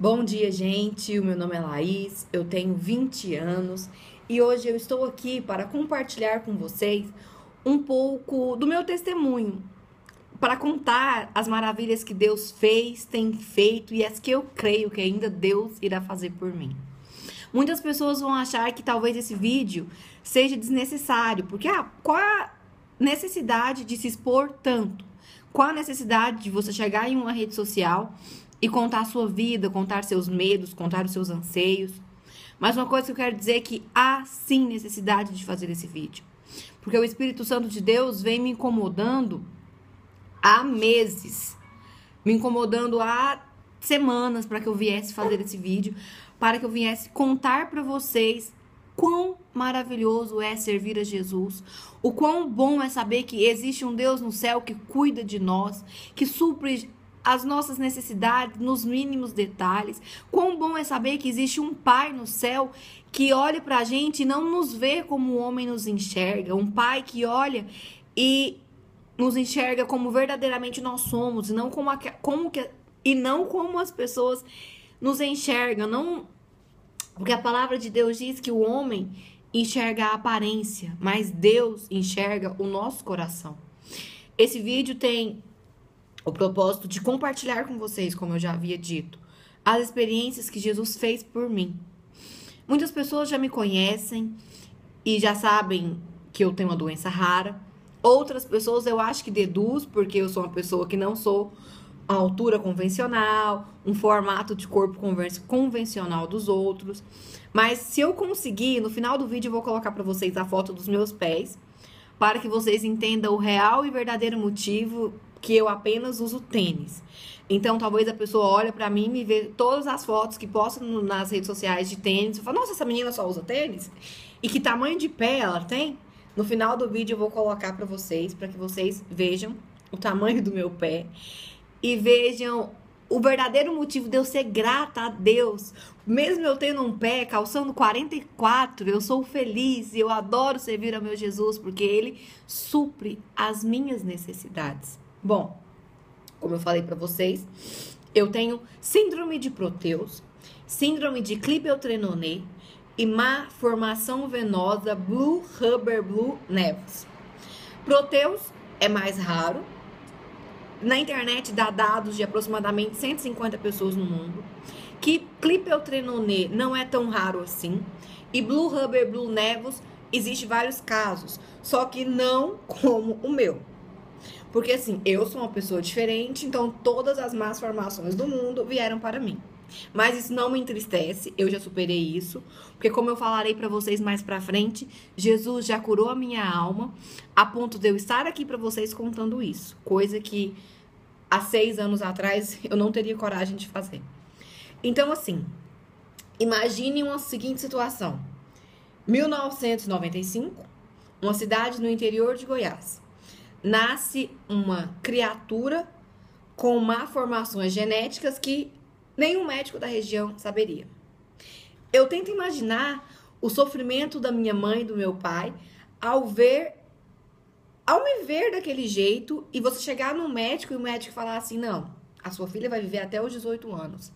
Bom dia, gente. O meu nome é Laís, eu tenho 20 anos e hoje eu estou aqui para compartilhar com vocês um pouco do meu testemunho, para contar as maravilhas que Deus fez, tem feito e as que eu creio que ainda Deus irá fazer por mim. Muitas pessoas vão achar que talvez esse vídeo seja desnecessário, porque qual a necessidade de se expor tanto? Qual a necessidade de você chegar em uma rede social e contar a sua vida, contar seus medos, contar os seus anseios? Mas uma coisa que eu quero dizer é que há sim necessidade de fazer esse vídeo. Porque o Espírito Santo de Deus vem me incomodando há meses, me incomodando há semanas para que eu viesse fazer esse vídeo, para que eu viesse contar para vocês quão maravilhoso é servir a Jesus, o quão bom é saber que existe um Deus no céu que cuida de nós, que supre as nossas necessidades nos mínimos detalhes. Quão bom é saber que existe um Pai no céu que olha pra gente e não nos vê como o homem nos enxerga. Um Pai que olha e nos enxerga como verdadeiramente nós somos, e não como as pessoas nos enxergam. Não, porque a palavra de Deus diz que o homem enxerga a aparência, mas Deus enxerga o nosso coração. Esse vídeo tem o propósito de compartilhar com vocês, como eu já havia dito, as experiências que Jesus fez por mim. Muitas pessoas já me conhecem e já sabem que eu tenho uma doença rara. Outras pessoas eu acho que deduz, porque eu sou uma pessoa que não sou a altura convencional, um formato de corpo convencional dos outros. Mas se eu conseguir, no final do vídeo eu vou colocar para vocês a foto dos meus pés, para que vocês entendam o real e verdadeiro motivo que eu apenas uso tênis. Então, talvez a pessoa olhe pra mim e me vê todas as fotos que postam nas redes sociais de tênis e fala, nossa, essa menina só usa tênis? E que tamanho de pé ela tem? No final do vídeo eu vou colocar pra vocês, para que vocês vejam o tamanho do meu pé e vejam o verdadeiro motivo de eu ser grata a Deus. Mesmo eu tendo um pé calçando 44, eu sou feliz e eu adoro servir ao meu Jesus, porque Ele supre as minhas necessidades. Bom, como eu falei pra vocês, eu tenho síndrome de Proteus, síndrome de Klippel-Trenaunay e má formação venosa Blue Rubber Blue Nevus. Proteus é mais raro. Na internet dá dados de aproximadamente 150 pessoas no mundo. Que Klippel-Trenaunay não é tão raro assim. E Blue Rubber Blue Nevus existe vários casos, só que não como o meu. Porque assim, eu sou uma pessoa diferente, então todas as más formações do mundo vieram para mim. Mas isso não me entristece, eu já superei isso, porque como eu falarei para vocês mais pra frente, Jesus já curou a minha alma, a ponto de eu estar aqui para vocês contando isso, coisa que há 6 anos atrás eu não teria coragem de fazer. Então assim, imagine uma seguinte situação: 1995, uma cidade no interior de Goiás. Nasce uma criatura com malformações genéticas que nenhum médico da região saberia. Eu tento imaginar o sofrimento da minha mãe e do meu pai ao me ver daquele jeito e você chegar no médico e o médico falar assim, não, a sua filha vai viver até os 18 anos.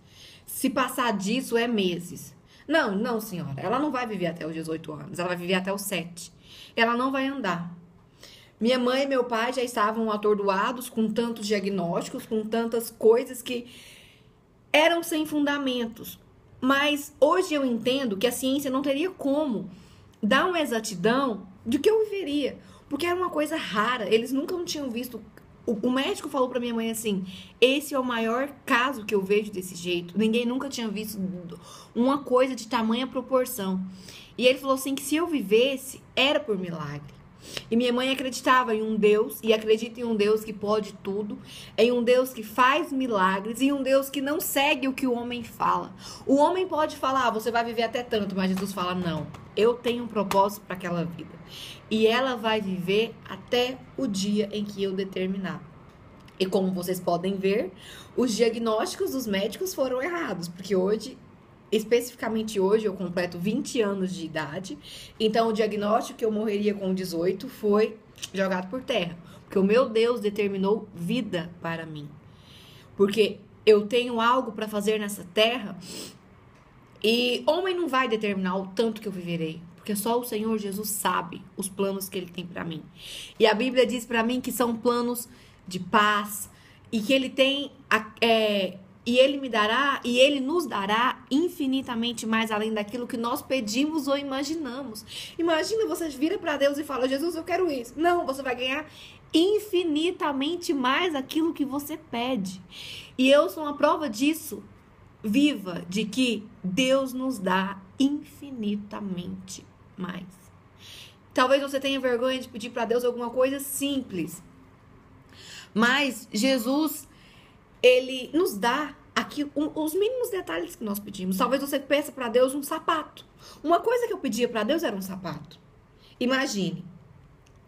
Se passar disso é meses. Não, senhora, ela não vai viver até os 18 anos, ela vai viver até os 7. Ela não vai andar. Minha mãe e meu pai já estavam atordoados com tantos diagnósticos, com tantas coisas que eram sem fundamentos. Mas hoje eu entendo que a ciência não teria como dar uma exatidão de que eu viveria, porque era uma coisa rara, eles nunca tinham visto. O médico falou pra minha mãe assim, esse é o maior caso que eu vejo desse jeito, ninguém nunca tinha visto uma coisa de tamanha proporção. E ele falou assim que se eu vivesse, era por milagre. E minha mãe acreditava em um Deus, e acredita em um Deus que pode tudo, em um Deus que faz milagres, e um Deus que não segue o que o homem fala. O homem pode falar, você vai viver até tanto, mas Jesus fala, não, eu tenho um propósito para aquela vida. E ela vai viver até o dia em que eu determinar. E como vocês podem ver, os diagnósticos dos médicos foram errados, porque hoje... Especificamente hoje, eu completo 20 anos de idade. Então, o diagnóstico que eu morreria com 18 foi jogado por terra. Porque o meu Deus determinou vida para mim. Porque eu tenho algo para fazer nessa terra e homem não vai determinar o tanto que eu viverei, porque só o Senhor Jesus sabe os planos que Ele tem para mim. E a Bíblia diz para mim que são planos de paz e que Ele tem e Ele me dará e Ele nos dará infinitamente mais além daquilo que nós pedimos ou imaginamos. Imagina, você vira para Deus e fala: Jesus, eu quero isso. Não, você vai ganhar infinitamente mais aquilo que você pede. E eu sou uma prova disso viva, de que Deus nos dá infinitamente mais. Talvez você tenha vergonha de pedir para Deus alguma coisa simples, mas Jesus, Ele nos dá aqui os mínimos detalhes que nós pedimos. Talvez você peça para Deus um sapato. Uma coisa que eu pedia para Deus era um sapato. Imagine,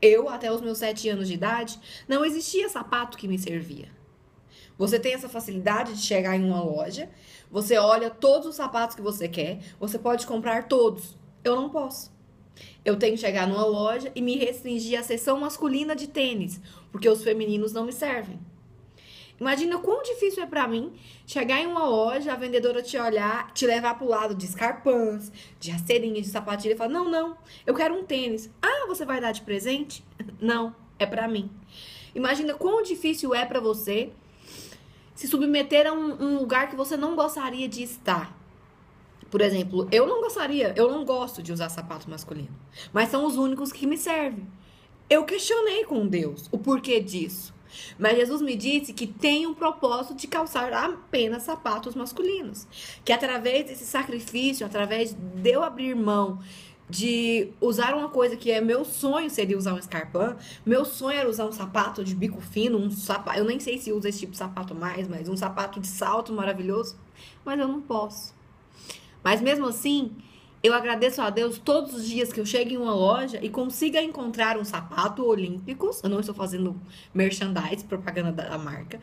eu até os meus 7 anos de idade, não existia sapato que me servia. Você tem essa facilidade de chegar em uma loja, você olha todos os sapatos que você quer, você pode comprar todos. Eu não posso. Eu tenho que chegar numa loja e me restringir à seção masculina de tênis, porque os femininos não me servem. Imagina quão difícil é pra mim chegar em uma loja, a vendedora te olhar, te levar pro lado de escarpãs, de rasteirinha, de sapatilha e falar: não, eu quero um tênis. Ah, você vai dar de presente? Não, é pra mim. Imagina quão difícil é pra você se submeter a um lugar que você não gostaria de estar. Por exemplo, eu não gosto de usar sapato masculino, mas são os únicos que me servem. Eu questionei com Deus o porquê disso, mas Jesus me disse que tem um propósito de calçar apenas sapatos masculinos, que através desse sacrifício, através de eu abrir mão de usar uma coisa que é meu sonho, seria usar um escarpão. Meu sonho era usar um sapato de bico fino, eu nem sei se usa esse tipo de sapato mais, mas um sapato de salto maravilhoso, mas eu não posso. Mas mesmo assim, eu agradeço a Deus todos os dias que eu chego em uma loja e consiga encontrar um sapato Olímpicos. Eu não estou fazendo merchandise, propaganda da marca.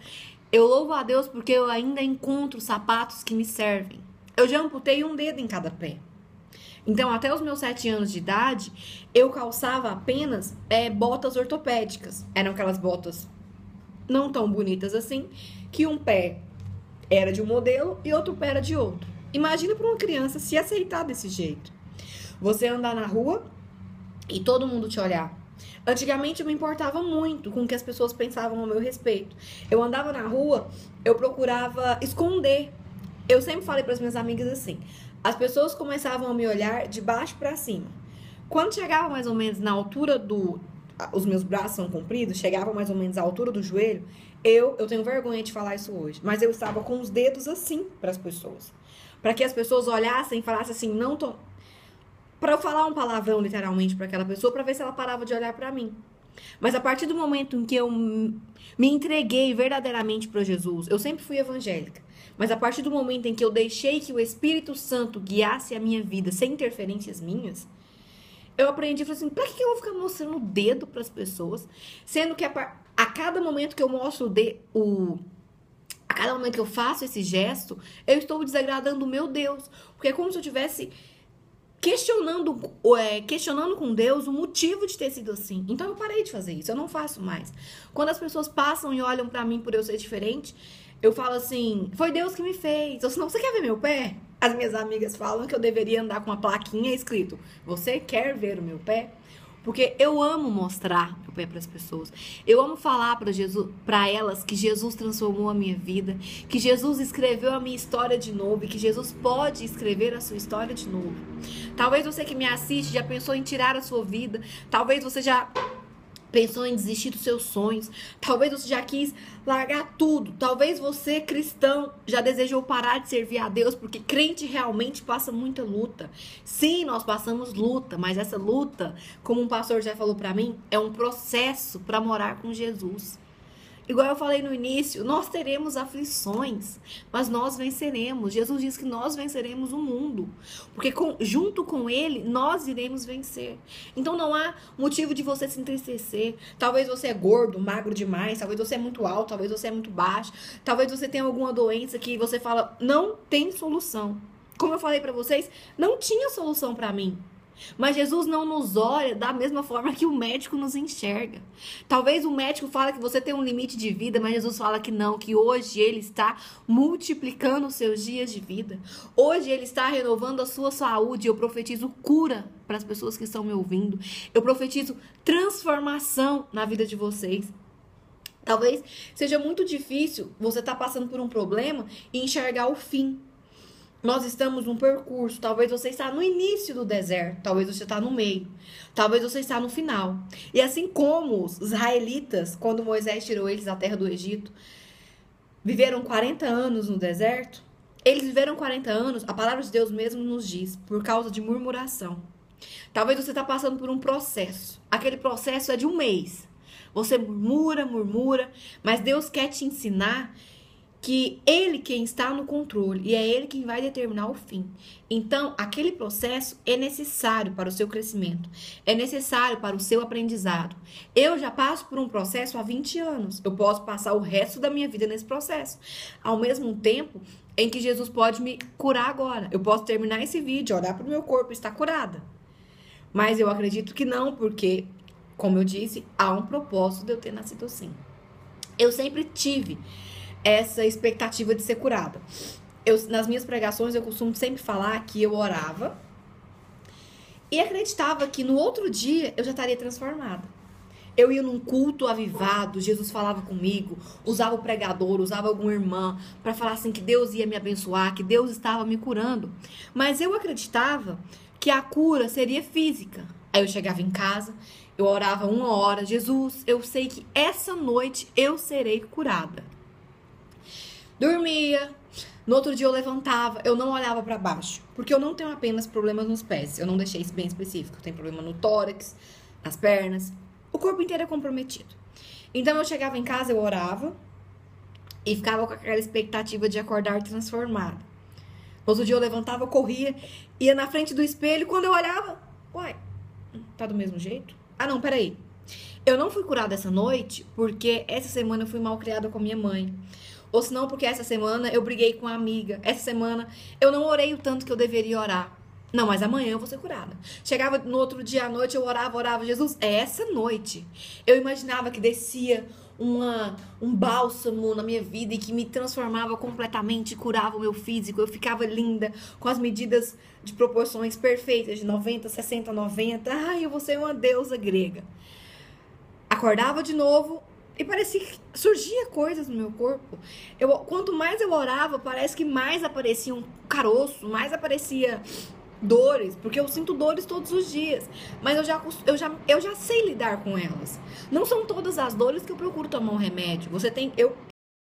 Eu louvo a Deus porque eu ainda encontro sapatos que me servem. Eu já amputei um dedo em cada pé. Então, até os meus 7 anos de idade, eu calçava apenas botas ortopédicas. Eram aquelas botas não tão bonitas assim, que um pé era de um modelo e outro pé era de outro. Imagina para uma criança se aceitar desse jeito. Você andar na rua e todo mundo te olhar. Antigamente eu me importava muito com o que as pessoas pensavam a meu respeito. Eu andava na rua, eu procurava esconder. Eu sempre falei para as minhas amigas assim: as pessoas começavam a me olhar de baixo para cima. Quando chegava mais ou menos na altura os meus braços são compridos, chegava mais ou menos à altura do joelho, eu tenho vergonha de falar isso hoje, mas eu estava com os dedos assim para as pessoas. Para que as pessoas olhassem e falassem assim: não tô... Para eu falar um palavrão literalmente para aquela pessoa, para ver se ela parava de olhar para mim. Mas a partir do momento em que eu me entreguei verdadeiramente para Jesus, eu sempre fui evangélica, mas a partir do momento em que eu deixei que o Espírito Santo guiasse a minha vida sem interferências minhas, eu aprendi, falei assim: pra que eu vou ficar mostrando o dedo para as pessoas, sendo que a cada momento que eu mostro a cada momento que eu faço esse gesto, eu estou desagradando o meu Deus, porque é como se eu tivesse questionando com Deus o motivo de ter sido assim. Então eu parei de fazer isso, eu não faço mais. Quando as pessoas passam e olham pra mim por eu ser diferente, eu falo assim: foi Deus que me fez. Ou senão, você quer ver meu pé? As minhas amigas falam que eu deveria andar com uma plaquinha escrito: você quer ver o meu pé? Porque eu amo mostrar o pé para as pessoas. Eu amo falar para elas que Jesus transformou a minha vida, que Jesus escreveu a minha história de novo e que Jesus pode escrever a sua história de novo. Talvez você que me assiste já pensou em tirar a sua vida. Talvez você já pensou em desistir dos seus sonhos. Talvez você já quis largar tudo. Talvez você, cristão, já desejou parar de servir a Deus, porque crente realmente passa muita luta. Sim, nós passamos luta, mas essa luta, como um pastor já falou pra mim, é um processo para morar com Jesus. Igual eu falei no início, nós teremos aflições, mas nós venceremos. Jesus diz que nós venceremos o mundo, porque junto com Ele, nós iremos vencer. Então não há motivo de você se entristecer. Talvez você é gordo, magro demais, talvez você é muito alto, talvez você é muito baixo, talvez você tenha alguma doença que você fala: não tem solução. Como eu falei pra vocês, não tinha solução pra mim. Mas Jesus não nos olha da mesma forma que o médico nos enxerga. Talvez o médico fale que você tem um limite de vida, mas Jesus fala que não, que hoje Ele está multiplicando os seus dias de vida. Hoje Ele está renovando a sua saúde. Eu profetizo cura para as pessoas que estão me ouvindo. Eu profetizo transformação na vida de vocês. Talvez seja muito difícil você estar passando por um problema e enxergar o fim. Nós estamos num percurso, talvez você está no início do deserto, talvez você está no meio, talvez você está no final. E assim como os israelitas, quando Moisés tirou eles da terra do Egito, viveram 40 anos no deserto, eles viveram 40 anos, a palavra de Deus mesmo nos diz, por causa de murmuração. Talvez você está passando por um processo, aquele processo é de um mês. Você murmura, mas Deus quer te ensinar que Ele quem está no controle e é Ele quem vai determinar o fim. Então, aquele processo é necessário para o seu crescimento, é necessário para o seu aprendizado. Eu já passo por um processo há 20 anos, eu posso passar o resto da minha vida nesse processo. Ao mesmo tempo em que Jesus pode me curar agora. Eu posso terminar esse vídeo, olhar para o meu corpo e estar curada. Mas eu acredito que não, porque, como eu disse, há um propósito de eu ter nascido assim. Eu sempre tive essa expectativa de ser curada. Nas minhas pregações, eu costumo sempre falar que eu orava e acreditava que no outro dia eu já estaria transformada. Eu ia num culto avivado, Jesus falava comigo, usava o pregador, usava alguma irmã para falar assim que Deus ia me abençoar, que Deus estava me curando. Mas eu acreditava que a cura seria física. Aí eu chegava em casa, eu orava 1 hora, Jesus, eu sei que essa noite eu serei curada. Dormia, no outro dia eu levantava, eu não olhava para baixo, porque eu não tenho apenas problemas nos pés, eu não deixei isso bem específico, eu tenho problema no tórax, nas pernas, o corpo inteiro é comprometido. Então eu chegava em casa, eu orava e ficava com aquela expectativa de acordar transformada. No outro dia eu levantava, eu corria, ia na frente do espelho, quando eu olhava, uai, tá do mesmo jeito? Ah não, peraí, eu não fui curada essa noite porque essa semana eu fui mal criada com a minha mãe. Ou se não, porque essa semana eu briguei com uma amiga. Essa semana eu não orei o tanto que eu deveria orar. Não, mas amanhã eu vou ser curada. Chegava no outro dia à noite, eu orava. Jesus, é essa noite. Eu imaginava que descia um bálsamo na minha vida e que me transformava completamente, curava o meu físico. Eu ficava linda, com as medidas de proporções perfeitas, de 90, 60, 90. Ai, eu vou ser uma deusa grega. Acordava de novo. E parecia que surgia coisas no meu corpo. Quanto mais eu orava, parece que mais aparecia um caroço, mais aparecia dores, porque eu sinto dores todos os dias. Mas eu já sei lidar com elas. Não são todas as dores que eu procuro tomar um remédio.